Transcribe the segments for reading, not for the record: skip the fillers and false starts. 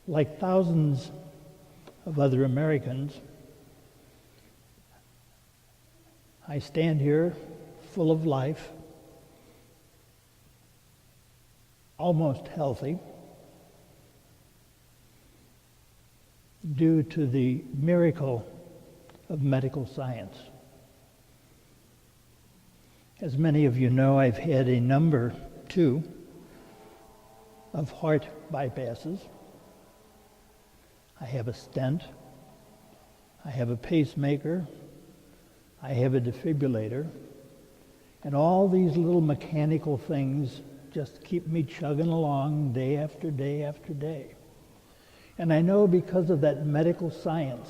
Like thousands of other Americans, I stand here full of life, almost healthy, due to the miracle of medical science. As many of you know, I've had a number, 2, of heart bypasses. I have a stent, I have a pacemaker, I have a defibrillator, and all these little mechanical things just keep me chugging along day after day after day. And I know because of that medical science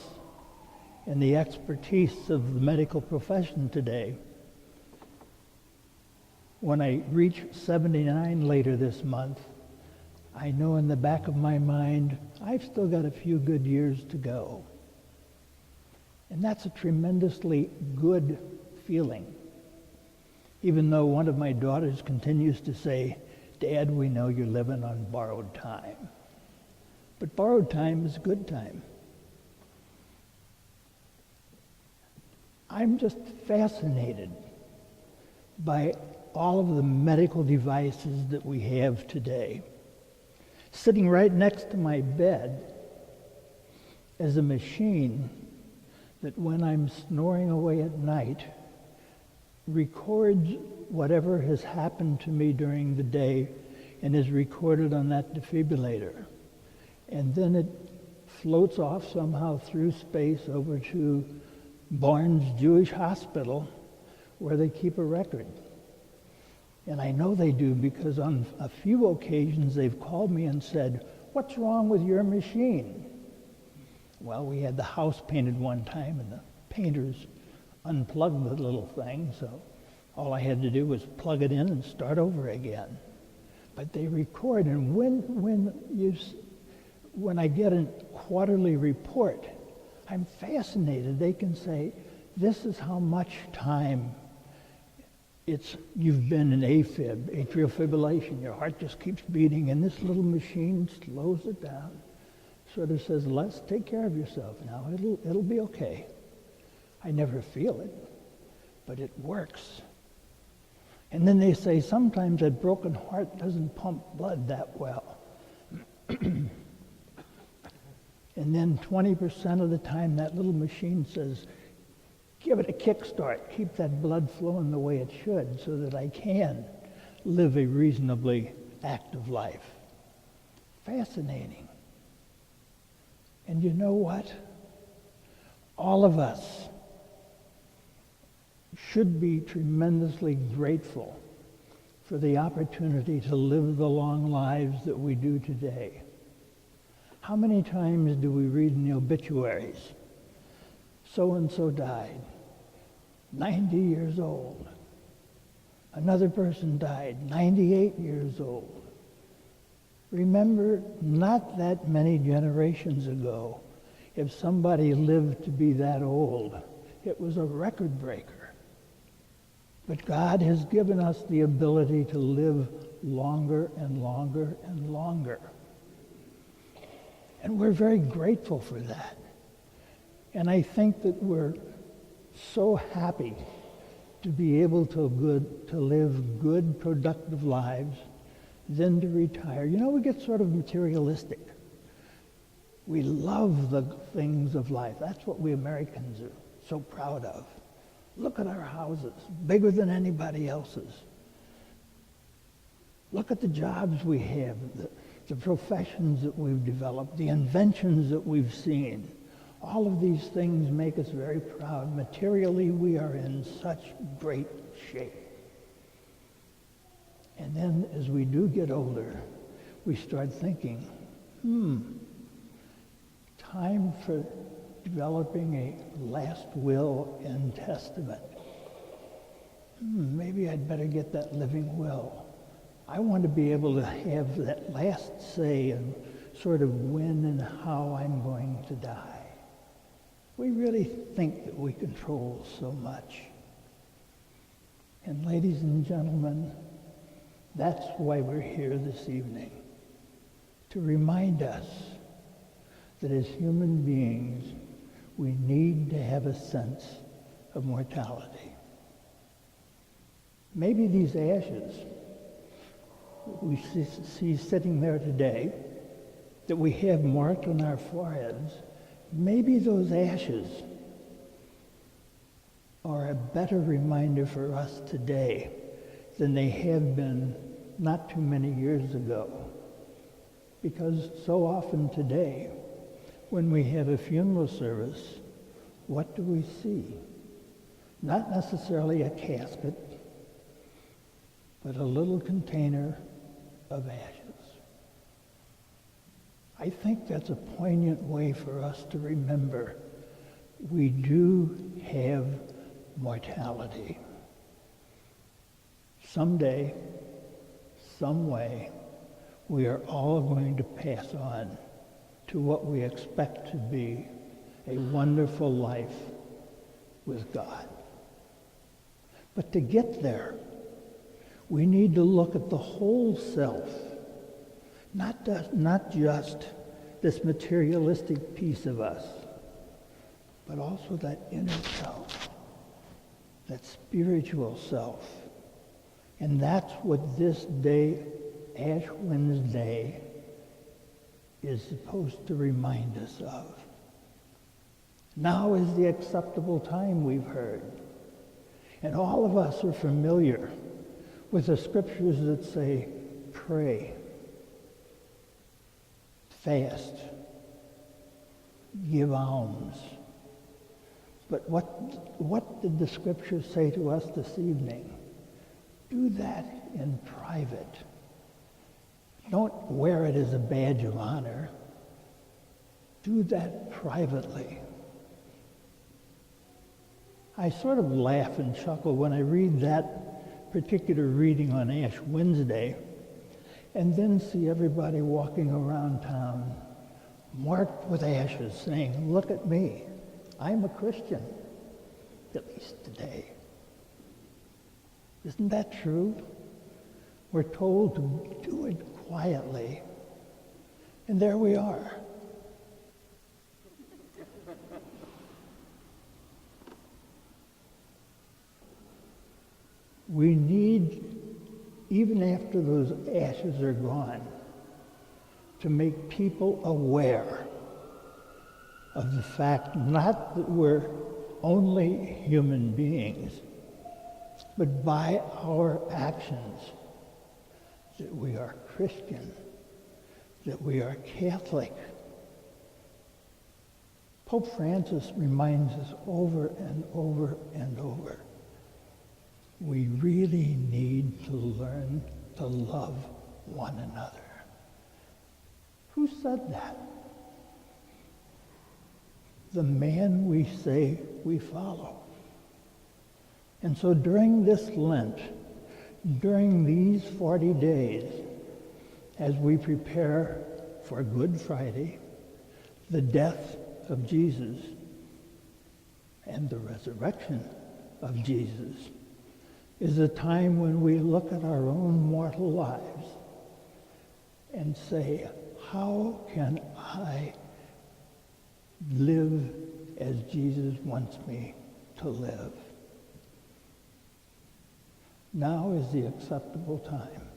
and the expertise of the medical profession today, when I reach 79 later this month, I know in the back of my mind, I've still got a few good years to go. And that's a tremendously good feeling. Even though one of my daughters continues to say, "Dad, we know you're living on borrowed time." But borrowed time is good time. I'm just fascinated by all of the medical devices that we have today. Sitting right next to my bed is a machine that when I'm snoring away at night records whatever has happened to me during the day and is recorded on that defibrillator. And then it floats off somehow through space over to Barnes Jewish Hospital where they keep a record. And I know they do because on a few occasions they've called me and said, "What's wrong with your machine?" Well, we had the house painted one time and the painters unplugged the little thing, so all I had to do was plug it in and start over again. But they record, and when I get a quarterly report, I'm fascinated. They can say, "This is how much time you've been in AFib, atrial fibrillation. Your heart just keeps beating, and this little machine slows it down." Sort of says, "Let's take care of yourself now. It'll be okay." I never feel it, but it works. And then they say sometimes a broken heart doesn't pump blood that well. And then 20% of the time that little machine says, "Give it a kickstart, keep that blood flowing the way it should so that I can live a reasonably active life." Fascinating. And you know what? All of us should be tremendously grateful for the opportunity to live the long lives that we do today. How many times do we read in the obituaries, "So-and-so died, 90 years old. Another person died, 98 years old." Remember, not that many generations ago, if somebody lived to be that old, it was a record breaker. But God has given us the ability to live longer and longer and longer. And we're very grateful for that. And I think that we're so happy to be able to live good, productive lives, then to retire. You know, we get sort of materialistic. We love the things of life. That's what we Americans are so proud of. Look at our houses, bigger than anybody else's. Look at the jobs we have, the professions that we've developed, the inventions that we've seen. All of these things make us very proud. Materially, we are in such great shape. And then as we do get older, we start thinking, time for developing a last will and testament. Maybe I'd better get that living will. I want to be able to have that last say and sort of when and how I'm going to die. We really think that we control so much. And ladies and gentlemen, that's why we're here this evening, to remind us that as human beings, we need to have a sense of mortality. Maybe these ashes we see sitting there today that we have marked on our foreheads, maybe those ashes are a better reminder for us today than they have been not too many years ago. Because so often today, when we have a funeral service, what do we see? Not necessarily a casket, but a little container of ashes. I think that's a poignant way for us to remember we do have mortality. Someday, some way, we are all going to pass on to what we expect to be a wonderful life with God. But to get there, we need to look at the whole self, not just this materialistic piece of us, but also that inner self, that spiritual self. And that's what this day, Ash Wednesday, is supposed to remind us of. Now is the acceptable time, we've heard. And all of us are familiar with the scriptures that say, pray, fast, give alms. But what did the scriptures say to us this evening? Do that in private. Don't wear it as a badge of honor. Do that privately. I sort of laugh and chuckle when I read that particular reading on Ash Wednesday and then see everybody walking around town marked with ashes saying, look at me, I'm a Christian, at least today. Isn't that true? We're told to do it quietly, and there we are. We need, even after those ashes are gone, to make people aware of the fact not that we're only human beings, but by our actions, that we are Christian, that we are Catholic. Pope Francis reminds us over and over and over, we really need to learn to love one another. Who said that? The man we say we follow. And so during this Lent, during these 40 days, as we prepare for Good Friday, the death of Jesus, and the resurrection of Jesus, is a time when we look at our own mortal lives and say, how can I live as Jesus wants me to live? Now is the acceptable time.